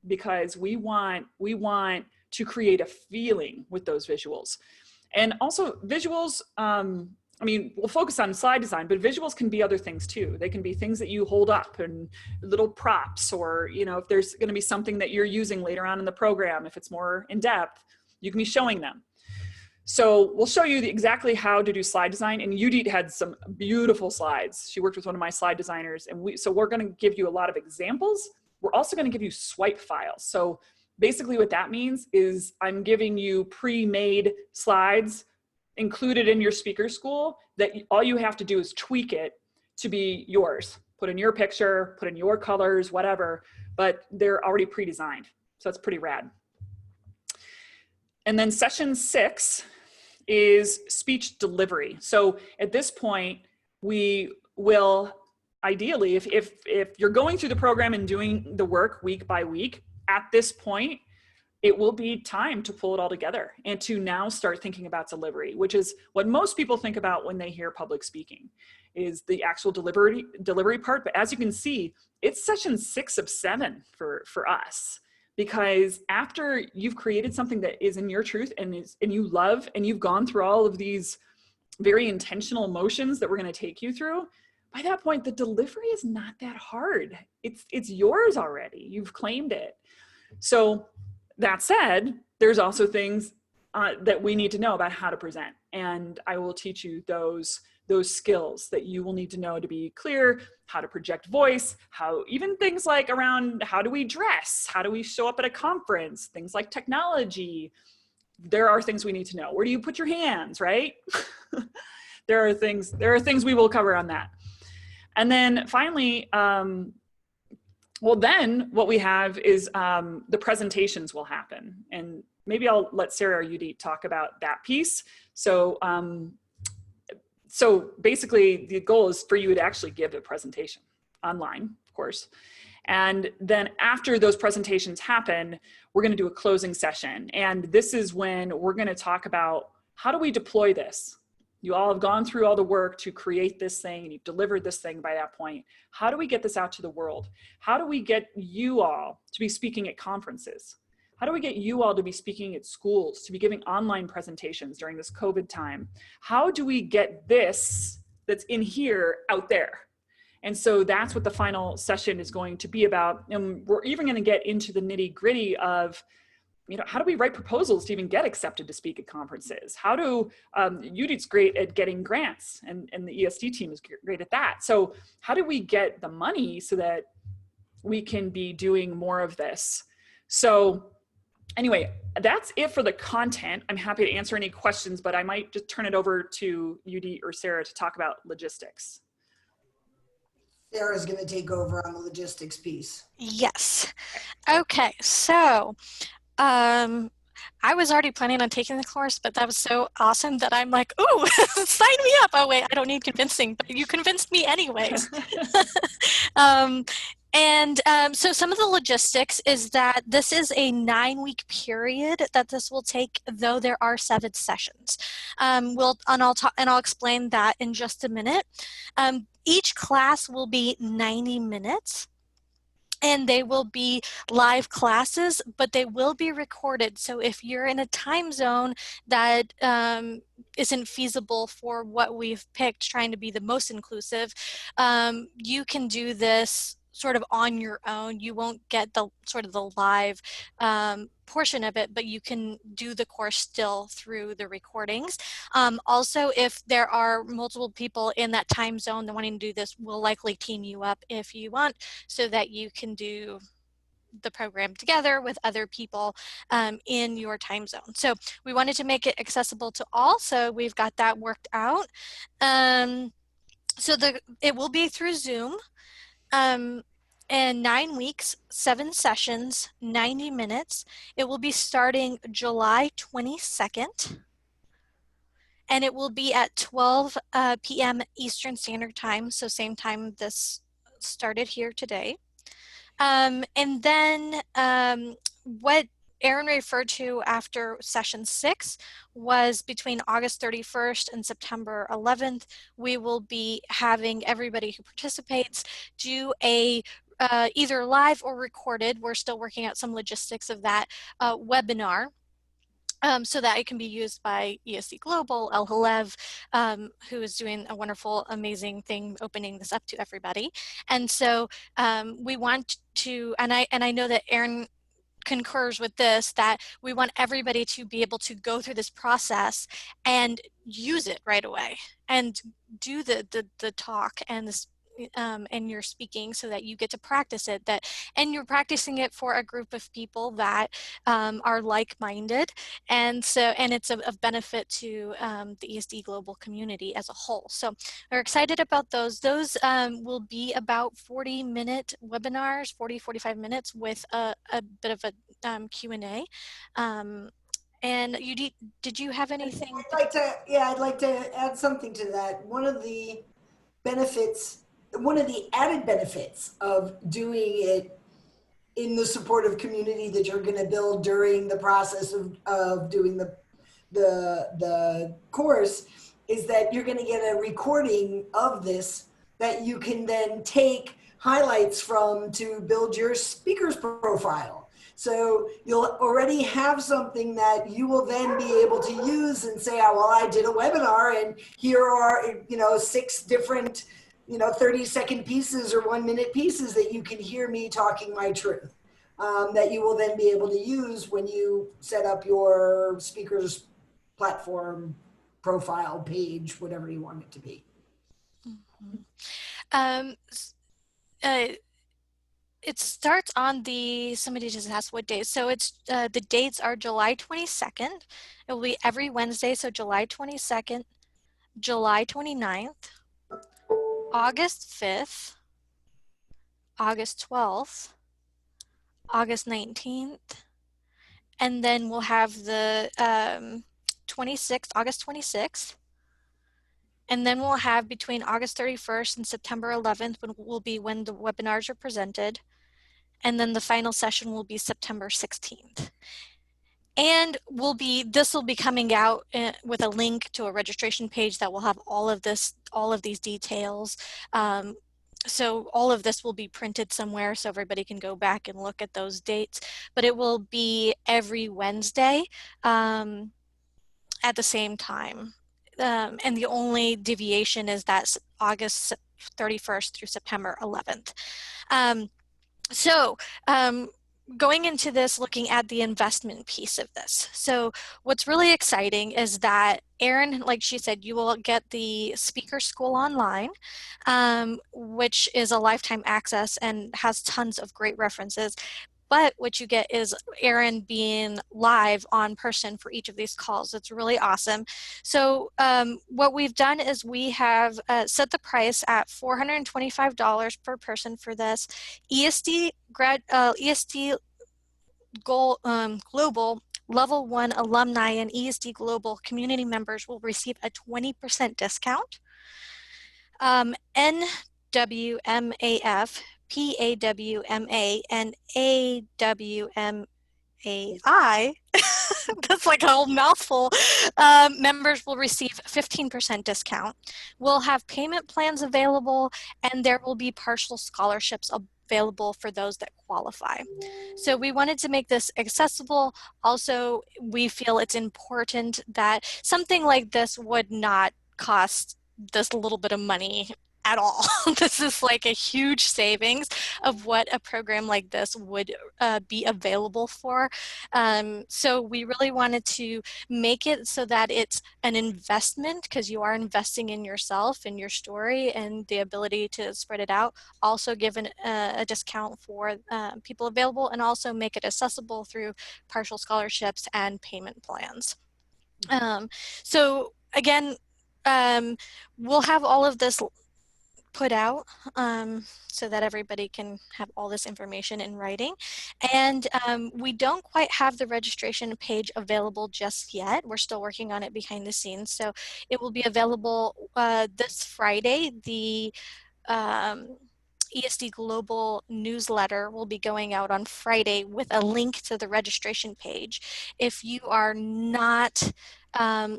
because we want to create a feeling with those visuals. And also visuals, I mean, we'll focus on slide design, but visuals can be other things too. They can be things that you hold up and little props, or, you know, if there's going to be something that you're using later on in the program, if it's more in depth, you can be showing them. So we'll show you exactly how to do slide design. And Yehudit had some beautiful slides. She worked with one of my slide designers. And so we're going to give you a lot of examples. We're also going to give you swipe files. So basically what that means is I'm giving you pre-made slides included in your speaker school that all you have to do is tweak it to be yours. Put in your picture, put in your colors, whatever, but they're already pre-designed. So that's pretty rad. And then session 6 is speech delivery. So at this point, we will ideally, if you're going through the program and doing the work week by week, at this point, it will be time to pull it all together and to now start thinking about delivery, which is what most people think about when they hear public speaking, is the actual delivery part. But as you can see, it's session 6 of 7 for us. Because after you've created something that is in your truth and you love, and you've gone through all of these very intentional emotions that we're going to take you through, by that point, the delivery is not that hard. It's yours already. You've claimed it. So that said, there's also things that we need to know about how to present. And I will teach you those skills that you will need to know to be clear, how to project voice, how even things like around how do we dress, how do we show up at a conference, things like technology. There are things we need to know. Where do you put your hands, right? there are things we will cover on that. And then finally, well, then what we have is the presentations will happen. And maybe I'll let Sarah or Yehudit talk about that piece. So basically the goal is for you to actually give a presentation online, of course. And then after those presentations happen, we're going to do a closing session. And this is when we're going to talk about how do we deploy this? You all have gone through all the work to create this thing and you've delivered this thing by that point. How do we get this out to the world? How do we get you all to be speaking at conferences? How do we get you all to be speaking at schools, to be giving online presentations during this COVID time? How do we get this that's in here out there? And so that's what the final session is going to be about. And we're even going to get into the nitty gritty of, you know, how do we write proposals to even get accepted to speak at conferences? How do, Yehudit's great at getting grants and the ESD team is great at that. So how do we get the money so that we can be doing more of this. So anyway, that's it for the content. I'm happy to answer any questions, but I might just turn it over to Yehudit or Sarah to talk about logistics. Sarah's going to take over on the logistics piece. Yes. Okay, so I was already planning on taking the course, but that was so awesome that I'm like, ooh, sign me up. Oh wait, I don't need convincing, but you convinced me anyways. So some of the logistics is that this is a 9-week period that this will take, though there are 7 sessions. I'll explain that in just a minute. Each class will be 90 minutes. And they will be live classes, but they will be recorded. So if you're in a time zone that isn't feasible for what we've picked, trying to be the most inclusive, you can do this sort of on your own. You won't get the sort of the live portion of it, but you can do the course still through the recordings. Also, if there are multiple people in that time zone that wanting to do this, we'll likely team you up if you want, so that you can do the program together with other people in your time zone. So we wanted to make it accessible to all, so we've got that worked out. It will be through Zoom. And 9 weeks, 7 sessions, 90 minutes. It will be starting July 22nd. And it will be at 12 p.m. Eastern Standard Time, so same time this started here today. And then what Erin referred to after session 6 was between August 31st and September 11th, we will be having everybody who participates do a either live or recorded, we're still working out some logistics of that, webinar. So that it can be used by ESD Global, El Halev, who is doing a wonderful, amazing thing, opening this up to everybody. And so we want to, and I know that Erin concurs with this, that we want everybody to be able to go through this process and use it right away and do the talk and this and you're speaking, so that you get to practice it, and you're practicing it for a group of people that are like-minded, and it's of benefit to the ESD Global community as a whole. So we're excited about those. Those will be about 40-minute webinars, 45 minutes with a bit of a Q&A. And Yehudit, did you have anything? I'd like to add something to that. One of the added benefits of doing it in the supportive community that you're going to build during the process of doing the course is that you're going to get a recording of this that you can then take highlights from to build your speaker's profile. So you'll already have something that you will then be able to use and say, oh, well, I did a webinar and here are, 6 different 30-second pieces or 1-minute pieces that you can hear me talking my truth, that you will then be able to use when you set up your speaker's platform, profile, page, whatever you want it to be. It starts on somebody just asked what day. So it's the dates are July 22nd. It will be every Wednesday, so July 22nd, July 29th, August 5th, August 12th, August 19th, and then we'll have the August 26th, and then we'll have between August 31st and September 11th when the webinars are presented, and then the final session will be September 16th. And this will be coming out with a link to a registration page that will have all of these details. So all of this will be printed somewhere so everybody can go back and look at those dates, but it will be every Wednesday at the same time. And the only deviation is that August 31st through September 11th. going into this, looking at the investment piece of this. So what's really exciting is that Erin, like she said, you will get the Speaker School online, which is a lifetime access and has tons of great references. But what you get is Erin being live on person for each of these calls. It's really awesome. So what we've done is we have set the price at $425 per person for this. ESD Global Level 1 alumni and ESD Global community members will receive a 20% discount. NWMAF, PAWMA, and AWMAI, that's like a whole mouthful, members will receive 15% discount. We'll have payment plans available, and there will be partial scholarships available for those that qualify. So we wanted to make this accessible. Also, we feel it's important that something like this would not cost this little bit of money at all. This is like a huge savings of what a program like this would be available for. So we really wanted to make it so that it's an investment, because you are investing in yourself and your story and the ability to spread it out. Also give a discount for people available, and also make it accessible through partial scholarships and payment plans. So again, we'll have all of this put out so that everybody can have all this information in writing. And we don't quite have the registration page available just yet. We're still working on it behind the scenes. So it will be available this Friday. The ESD Global newsletter will be going out on Friday with a link to the registration page. If you are not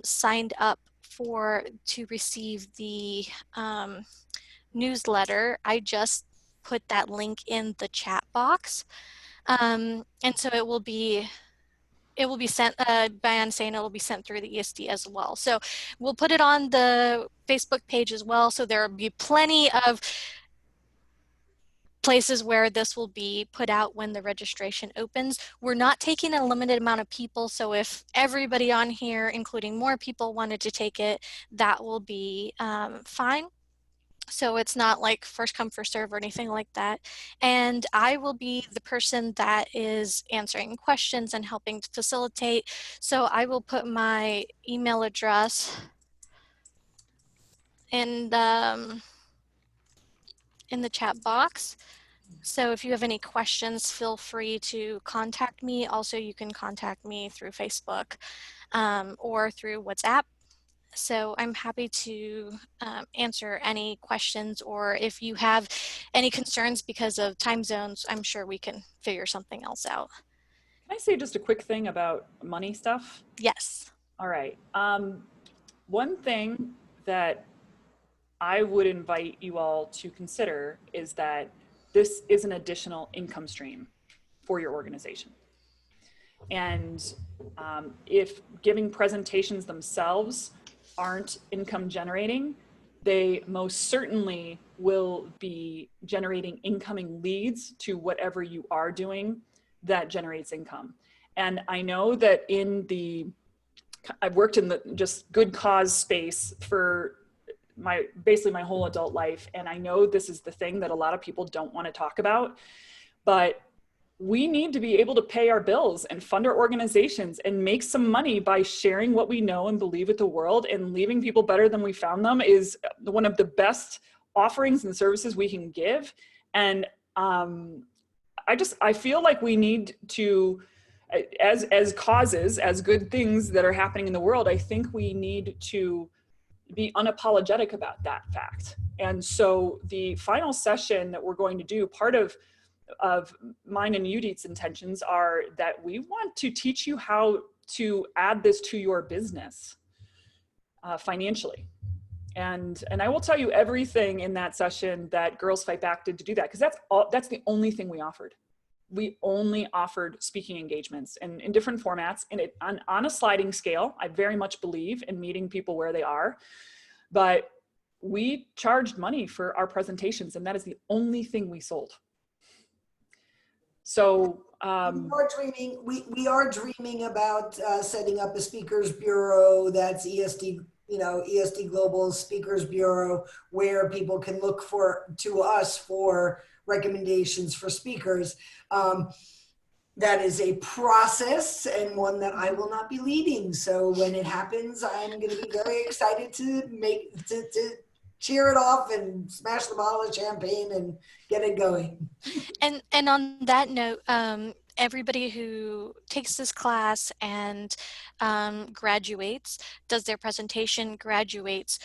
signed up to receive the newsletter, I just put that link in the chat box, and so it will be sent by saying it will be sent through the ESD as well. So we'll put it on the Facebook page as well, so there will be plenty of places where this will be put out when the registration opens. We're not taking a limited amount of people, so if everybody on here, including more people, wanted to take it, that will be fine. So it's not like first come, first serve or anything like that. And I will be the person that is answering questions and helping to facilitate. So I will put my email address in the chat box. So if you have any questions, feel free to contact me. Also, you can contact me through Facebook or through WhatsApp. So I'm happy to answer any questions, or if you have any concerns because of time zones, I'm sure we can figure something else out. Can I say just a quick thing about money stuff? Yes. All right. One thing that I would invite you all to consider is that this is an additional income stream for your organization. And if giving presentations themselves aren't income generating, they most certainly will be generating incoming leads to whatever you are doing that generates income. And I know that I've worked in the just good cause space for basically my whole adult life. And I know this is the thing that a lot of people don't want to talk about, but we need to be able to pay our bills and fund our organizations and make some money by sharing what we know and believe with the world, and leaving people better than we found them is one of the best offerings and services we can give. And I feel like we need to, as causes, as good things that are happening in the world, I think we need to be unapologetic about that fact. And so the final session that we're going to do, part of mine and Yehudit's intentions are that we want to teach you how to add this to your business financially. And I will tell you everything in that session that Girls Fight Back did to do that, because that's the only thing we offered. We only offered speaking engagements in different formats, and on a sliding scale. I very much believe in meeting people where they are, but we charged money for our presentations, and that is the only thing we sold. So we are dreaming about setting up a speakers bureau that's ESD, ESD Global Speakers Bureau, where people can look to us for recommendations for speakers. That is a process and one that I will not be leading. So when it happens, I'm going to be very excited to cheer it off and smash the bottle of champagne and get it going. And on that note, everybody who takes this class and graduates, does their presentation, graduates,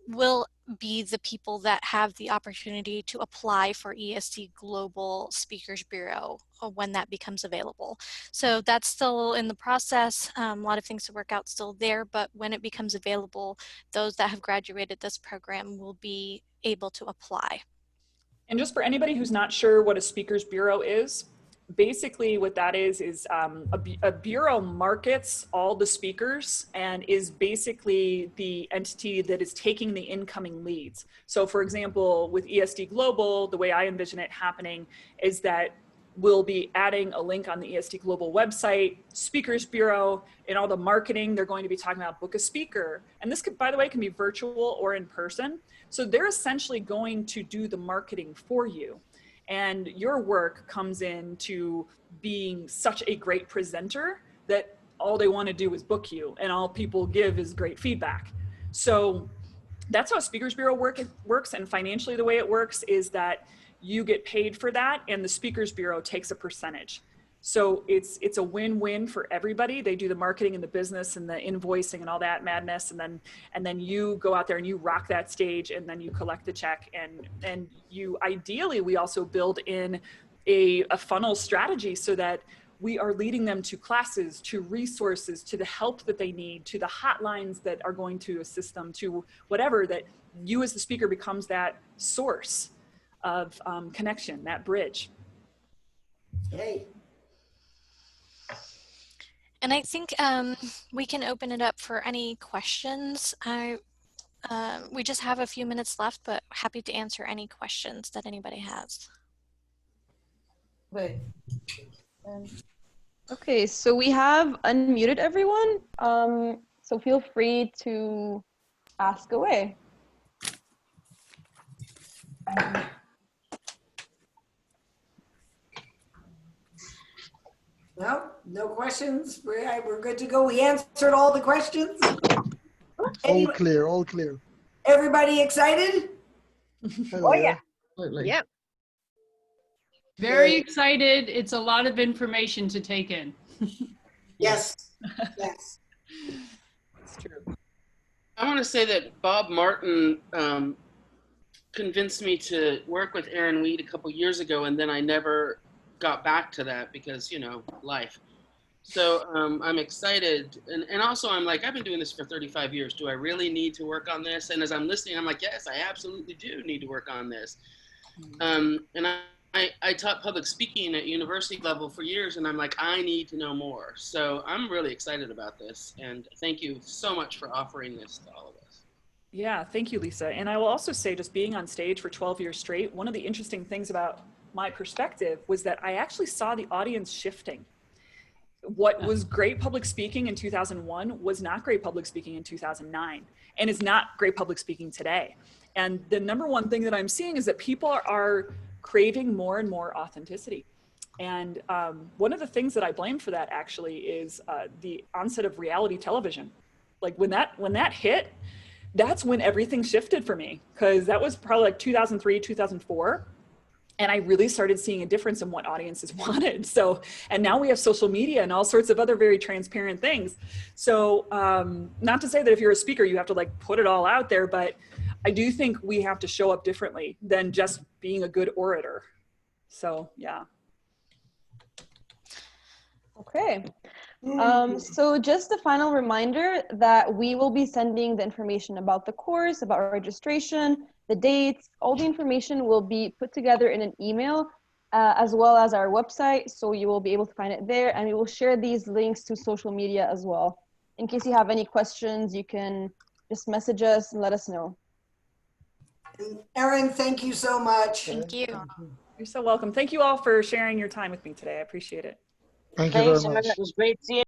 will be the people that have the opportunity to apply for ESD Global Speakers Bureau when that becomes available. So that's still in the process. A lot of things to work out still there, but when it becomes available, those that have graduated this program will be able to apply. And just for anybody who's not sure what a speakers bureau is, basically what that is a bureau markets all the speakers and is basically the entity that is taking the incoming leads. So for example, with ESD Global, the way I envision it happening is that we'll be adding a link on the ESD Global website, Speakers Bureau, and all the marketing. They're going to be talking about book a speaker. And this could, by the way, can be virtual or in person. So they're essentially going to do the marketing for you. And your work comes into being such a great presenter that all they want to do is book you, and all people give is great feedback. So that's how Speakers Bureau works. And financially, the way it works is that you get paid for that, and the Speakers Bureau takes a percentage. So it's a win-win for everybody. They do the marketing and the business and the invoicing and all that madness, and then you go out there and you rock that stage, and then you collect the check, and you ideally we also build in a funnel strategy so that we are leading them to classes, to resources, to the help that they need, to the hotlines that are going to assist them, to whatever, that you as the speaker becomes that source of connection, that bridge. Hey. And I think we can open it up for any questions. We just have a few minutes left, but happy to answer any questions that anybody has. Wait. Okay, so we have unmuted everyone. So feel free to ask away. No questions. We're good to go. We answered all the questions. All clear, all clear. Everybody excited? Oh yeah. Absolutely. Yep. Very excited. It's a lot of information to take in. Yes. Yes. It's true. I want to say that Bob Martin convinced me to work with Erin Weed a couple years ago, and then I never got back to that because, life. So I'm excited. And also I'm like, I've been doing this for 35 years. Do I really need to work on this? And as I'm listening, I'm like, yes, I absolutely do need to work on this. And I taught public speaking at university level for years, and I'm like, I need to know more. So I'm really excited about this. And thank you so much for offering this to all of us. Yeah, thank you, Lisa. And I will also say, just being on stage for 12 years straight, one of the interesting things about my perspective was that I actually saw the audience shifting. What was great public speaking in 2001 was not great public speaking in 2009, and is not great public speaking today. And the number one thing that I'm seeing is that people are craving more and more authenticity. And one of the things that I blame for that actually is the onset of reality television. Like when that hit, that's when everything shifted for me, because that was probably like 2003, 2004. And I really started seeing a difference in what audiences wanted. So, and now we have social media and all sorts of other very transparent things. So not to say that if you're a speaker, you have to like put it all out there, but I do think we have to show up differently than just being a good orator. So, yeah. Okay. So just a final reminder that we will be sending the information about the course, about registration, the dates, all the information will be put together in an email, as well as our website. So you will be able to find it there, and we will share these links to social media as well. In case you have any questions, you can just message us and let us know. Erin, thank you so much. Thank you. You're so welcome. Thank you all for sharing your time with me today. I appreciate it. Thank you very Thanks, Erin. much. It was great seeing